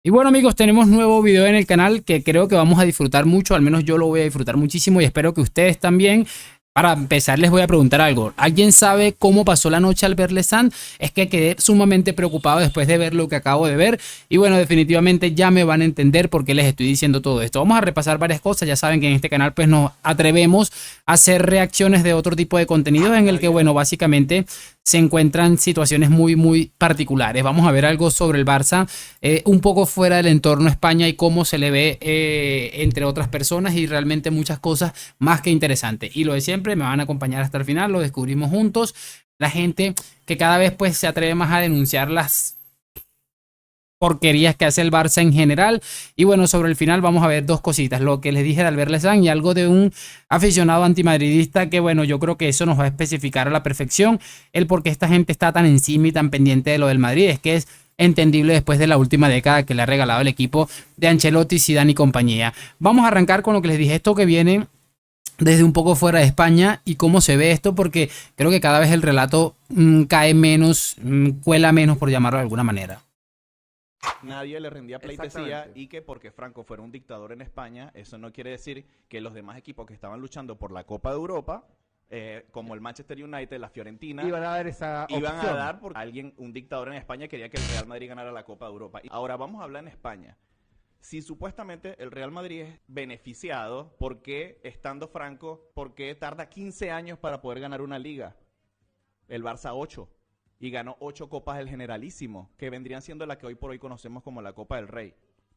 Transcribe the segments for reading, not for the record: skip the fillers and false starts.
Y bueno amigos, tenemos nuevo video en el canal que creo que vamos a disfrutar mucho, al menos yo lo voy a disfrutar muchísimo y espero que ustedes también. Para empezar les voy a preguntar algo. ¿Alguien sabe cómo pasó la noche Albert Lezán? Es que quedé sumamente preocupado después de ver lo que acabo de ver. Y bueno, definitivamente ya me van a entender por qué les estoy diciendo todo esto. Vamos a repasar varias cosas. Ya saben que en este canal pues nos atrevemos a hacer reacciones de otro tipo de contenido en el que bueno, básicamente se encuentran situaciones muy particulares. Vamos a ver algo sobre el Barça, un poco fuera del entorno España y cómo se le ve entre otras personas y realmente muchas cosas más que interesantes. Y lo de siempre, me van a acompañar hasta el final, lo descubrimos juntos. La gente que cada vez pues se atreve más a denunciar las porquerías que hace el Barça en general. Y bueno, sobre el final vamos a ver dos cositas, lo que les dije de Albert Lezán y algo de un aficionado antimadridista que bueno, yo creo que eso nos va a especificar a la perfección el por qué esta gente está tan encima y tan pendiente de lo del Madrid. Es que es entendible después de la última década que le ha regalado el equipo de Ancelotti, Zidane y compañía. Vamos a arrancar con lo que les dije, esto que viene desde un poco fuera de España y cómo se ve esto, porque creo que cada vez el relato cae menos, cuela menos, por llamarlo de alguna manera. Nadie le rendía pleitesía y que porque Franco fuera un dictador en España, eso no quiere decir que los demás equipos que estaban luchando por la Copa de Europa, como el Manchester United, la Fiorentina, iban a dar porque alguien, un dictador en España quería que el Real Madrid ganara la Copa de Europa. Ahora vamos a hablar en España. Si supuestamente el Real Madrid es beneficiado, ¿por qué estando Franco, por qué tarda 15 años para poder ganar una liga? El Barça 8. Y ganó 8 copas del Generalísimo, que vendrían siendo la que hoy por hoy conocemos como la Copa del Rey.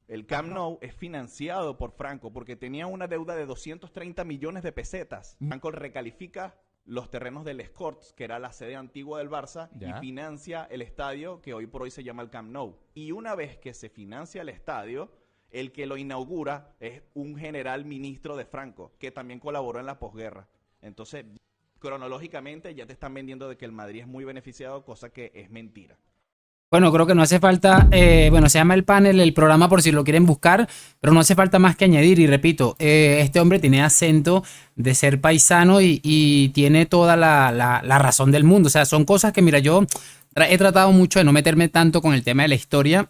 El Camp Nou es financiado por Franco porque tenía una deuda de 230 millones de pesetas. Franco recalifica los terrenos del Escorts, que era la sede antigua del Barça, y financia el estadio que hoy por hoy se llama el Camp Nou. Y una vez que se financia el estadio, el que lo inaugura es un general ministro de Franco, que también colaboró en la posguerra. Entonces, cronológicamente ya te están vendiendo de que el Madrid es muy beneficiado, cosa que es mentira. Bueno, creo que no hace falta, bueno, se llama El Panel, el programa por si lo quieren buscar, pero no hace falta más que añadir, y repito, este hombre tiene acento de ser paisano y tiene toda la razón del mundo. O sea, son cosas que, mira, yo he tratado mucho de no meterme tanto con el tema de la historia,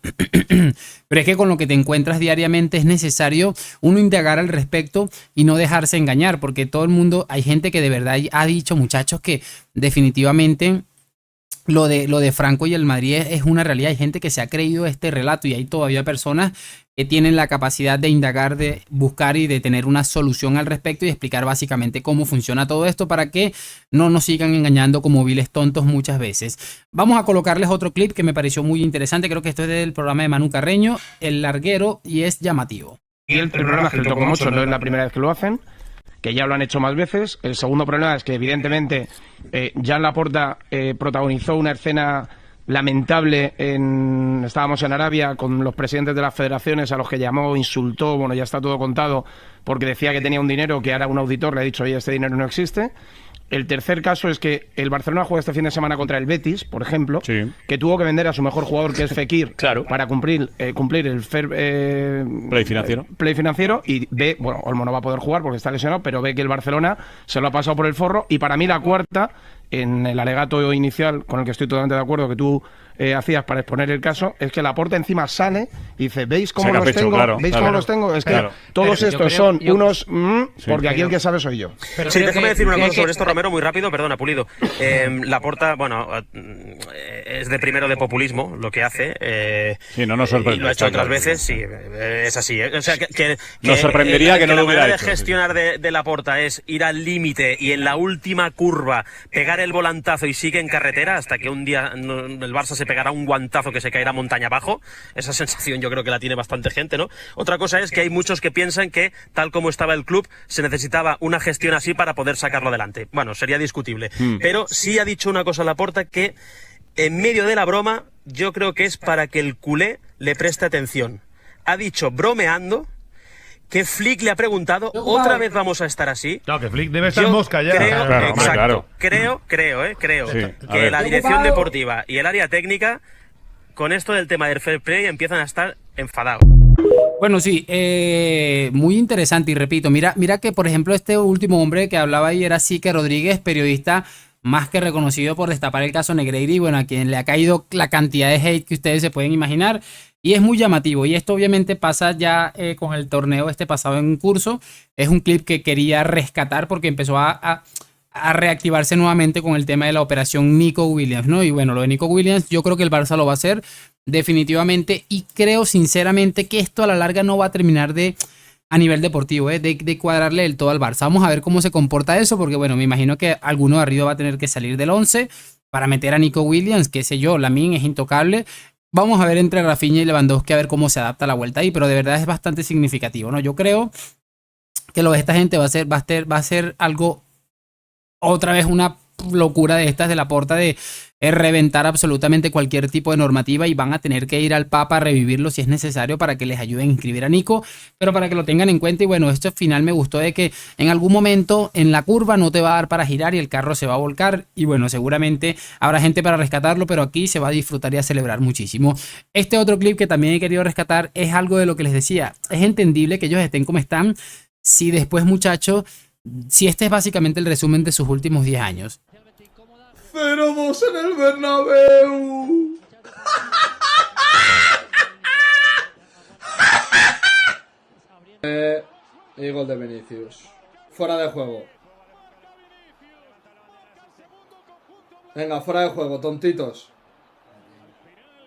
pero es que con lo que te encuentras diariamente es necesario uno indagar al respecto y no dejarse engañar, porque todo el mundo, hay gente que de verdad ha dicho, muchachos, que definitivamente lo de Franco y el Madrid es una realidad. Hay gente que se ha creído este relato y hay todavía personas que tienen la capacidad de indagar, de buscar y de tener una solución al respecto y explicar básicamente cómo funciona todo esto para que no nos sigan engañando como viles tontos muchas veces. Vamos a colocarles otro clip que me pareció muy interesante. Creo que esto es del programa de Manu Carreño, El Larguero, y es llamativo. Y el problema es que el Toco Mocho no es la primera vez que lo hacen, que ya lo han hecho más veces. El segundo problema es que evidentemente Joan Laporta protagonizó una escena lamentable estábamos en Arabia con los presidentes de las federaciones a los que llamó, insultó, bueno, ya está todo contado, porque decía que tenía un dinero que ahora un auditor le ha dicho, oye, este dinero no existe. El tercer caso es que el Barcelona juega este fin de semana contra el Betis, por ejemplo, que tuvo que vender a su mejor jugador, que es Fekir, para cumplir el fair play financiero, y ve, bueno, Olmo no va a poder jugar porque está lesionado, pero ve que el Barcelona se lo ha pasado por el forro. Y para mí la cuarta, en el alegato inicial, con el que estoy totalmente de acuerdo, que tú hacías para exponer el caso, es que Laporta encima sale y dice, ¿veis cómo los tengo? ¿Veis cómo los tengo? Es que todos estos son unos porque aquí el que sabe soy yo. Pero sí, déjame decir una cosa sobre esto, Romero, muy rápido, perdona, Pulido. Laporta, bueno, es de primero de populismo lo que hace. Sí, no nos sorprende. Y lo ha hecho otras veces, sí, es así. O sea, que nos sorprendería que no lo hubiera hecho. La manera de gestionar de Laporta es ir al límite y en la última curva pegar el volantazo y sigue en carretera hasta que un día el Barça se pegará un guantazo que se caerá montaña abajo. Esa sensación yo creo que la tiene bastante gente, ¿no? Otra cosa es que hay muchos que piensan que, tal como estaba el club, se necesitaba una gestión así para poder sacarlo adelante. Bueno, sería discutible. Pero sí ha dicho una cosa Laporta que, en medio de la broma, yo creo que es para que el culé le preste atención. Ha dicho, bromeando, que Flick le ha preguntado, ¿otra vez vamos a estar así? No, que Flick debe estar mosca ya. Creo que la dirección deportiva y el área técnica, con esto del tema del fair play, empiezan a estar enfadados. Bueno, sí, muy interesante y repito, mira que por ejemplo este último hombre que hablaba ahí era Sique Rodríguez, periodista más que reconocido por destapar el caso Negreira y bueno, a quien le ha caído la cantidad de hate que ustedes se pueden imaginar. y es muy llamativo. Y esto obviamente pasa ya con el torneo pasado en curso. Es un clip que quería rescatar porque empezó a reactivarse nuevamente con el tema de la operación Nico Williams, ¿no? Y bueno, lo de Nico Williams, yo creo que el Barça lo va a hacer definitivamente, y creo sinceramente que esto a la larga no va a terminar a nivel deportivo, de cuadrarle del todo al Barça. Vamos a ver cómo se comporta eso, porque bueno, me imagino que alguno de arriba va a tener que salir del 11 para meter a Nico Williams, qué sé yo, Lamine es intocable. Vamos a ver entre Rafinha y Lewandowski a ver cómo se adapta la vuelta ahí, pero de verdad es bastante significativo, ¿no? Yo creo que lo de esta gente va a ser algo, otra vez una locura de estas de Laporta de reventar absolutamente cualquier tipo de normativa, y van a tener que ir al Papa a revivirlo si es necesario para que les ayuden a inscribir a Nico, pero para que lo tengan en cuenta. Y bueno, esto al final me gustó de que en algún momento en la curva no te va a dar para girar y el carro se va a volcar, y bueno, seguramente habrá gente para rescatarlo, pero aquí se va a disfrutar y a celebrar muchísimo. Este otro clip que también he querido rescatar es algo de lo que les decía. Es entendible que ellos estén como están si después, muchachos, si este es básicamente el resumen de sus últimos 10 años. 0-2 en el Bernabéu. Y gol de Vinicius. Fuera de juego. Venga, fuera de juego, tontitos.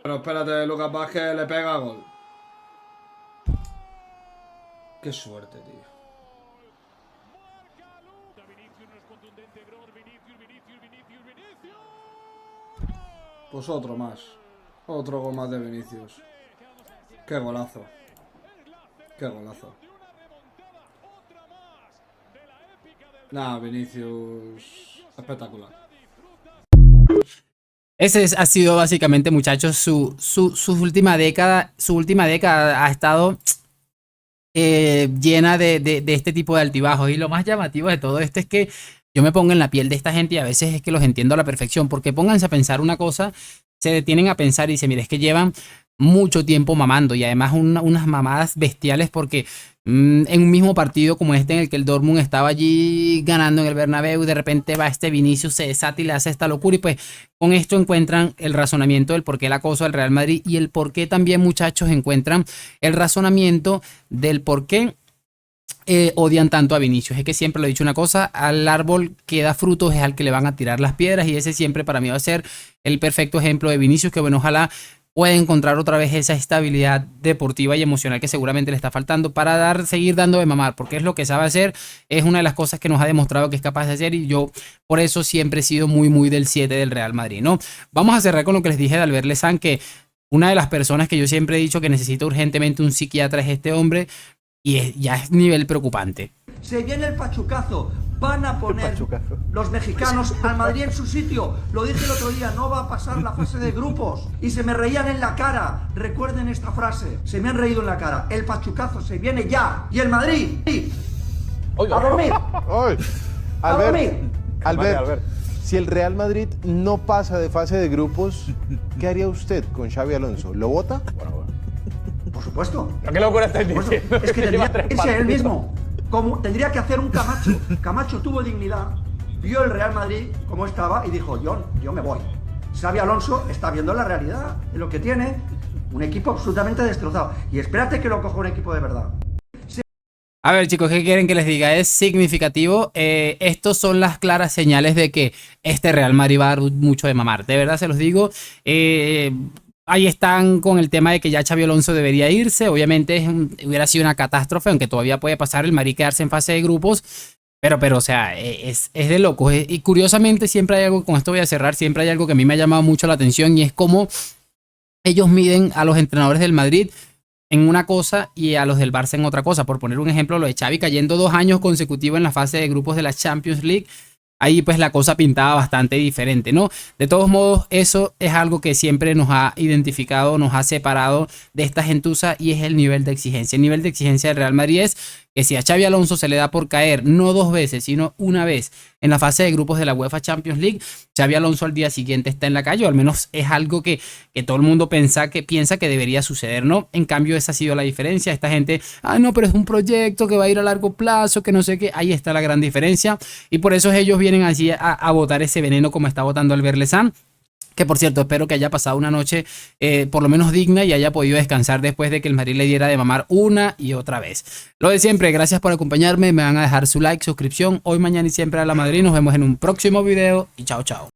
Pero espérate, Lucas Vázquez le pega gol. Qué suerte, tío. Pues otro más. Otro gol más de Vinicius. Qué golazo. Qué golazo. Nah, Vinicius. Espectacular. Ese ha sido básicamente, muchachos, su última década. Su última década ha estado llena de este tipo de altibajos. Y lo más llamativo de todo esto es que yo me pongo en la piel de esta gente y a veces es que los entiendo a la perfección, porque pónganse a pensar una cosa, se detienen a pensar y dicen, mire, es que llevan mucho tiempo mamando, y además unas mamadas bestiales, porque en un mismo partido como este en el que el Dortmund estaba allí ganando en el Bernabéu, y de repente va este Vinicius, se desata y le hace esta locura, y pues con esto encuentran el razonamiento del por qué el acoso al Real Madrid, y el por qué también, muchachos, encuentran el razonamiento del por qué odian tanto a Vinicius. Es que siempre lo he dicho una cosa, al árbol que da frutos es al que le van a tirar las piedras, y ese siempre para mí va a ser el perfecto ejemplo de Vinicius, que bueno, ojalá pueda encontrar otra vez esa estabilidad deportiva y emocional que seguramente le está faltando para seguir dando de mamar, porque es lo que sabe hacer, es una de las cosas que nos ha demostrado que es capaz de hacer, y yo por eso siempre he sido muy del 7 del Real Madrid, ¿no? Vamos a cerrar con lo que les dije de Albert Lezán, que una de las personas que yo siempre he dicho que necesita urgentemente un psiquiatra es este hombre, y ya es nivel preocupante. Se viene el pachucazo. Van a poner los mexicanos al Madrid en su sitio. Lo dije el otro día, no va a pasar la fase de grupos. Y se me reían en la cara. Recuerden esta frase. Se me han reído en la cara. El pachucazo se viene ya. Y el Madrid. A dormir. A dormir. Albert, si el Real Madrid no pasa de fase de grupos, ¿qué haría usted con Xabi Alonso? ¿Lo vota? Por supuesto. ¿Qué locura estáis diciendo? Es que tendría que irse él mismo. Como tendría que hacer un Camacho. Camacho tuvo dignidad, vio el Real Madrid como estaba y dijo, yo me voy. Xabi Alonso está viendo la realidad, de lo que tiene, un equipo absolutamente destrozado. Y espérate que lo coja un equipo de verdad. A ver, chicos, ¿qué quieren que les diga? Es significativo. Estos son las claras señales de que este Real Madrid va a dar mucho de mamar. De verdad se los digo. Ahí están con el tema de que ya Xabi Alonso debería irse. Obviamente hubiera sido una catástrofe, aunque todavía puede pasar el Madrid quedarse en fase de grupos. Pero o sea, es de locos. Y curiosamente siempre hay algo, con esto voy a cerrar, siempre hay algo que a mí me ha llamado mucho la atención, y es cómo ellos miden a los entrenadores del Madrid en una cosa y a los del Barça en otra cosa. Por poner un ejemplo, lo de Xavi cayendo 2 años consecutivos en la fase de grupos de la Champions League. Ahí pues la cosa pintaba bastante diferente, ¿no? De todos modos, eso es algo que siempre nos ha identificado, nos ha separado de esta gentuza, y es el nivel de exigencia. El nivel de exigencia del Real Madrid es que si a Xabi Alonso se le da por caer no 2 veces, sino una vez en la fase de grupos de la UEFA Champions League, Xabi Alonso al día siguiente está en la calle, o al menos es algo que todo el mundo piensa que debería suceder, ¿no? En cambio, esa ha sido la diferencia. Esta gente, no, pero es un proyecto que va a ir a largo plazo, que no sé qué. Ahí está la gran diferencia, y por eso ellos vienen así a botar ese veneno como está botando Albert Lezán. Que por cierto, espero que haya pasado una noche por lo menos digna y haya podido descansar después de que el Madrid le diera de mamar una y otra vez. Lo de siempre, gracias por acompañarme. Me van a dejar su like, suscripción. Hoy, mañana y siempre a la Madrid. Nos vemos en un próximo video y chao, chao.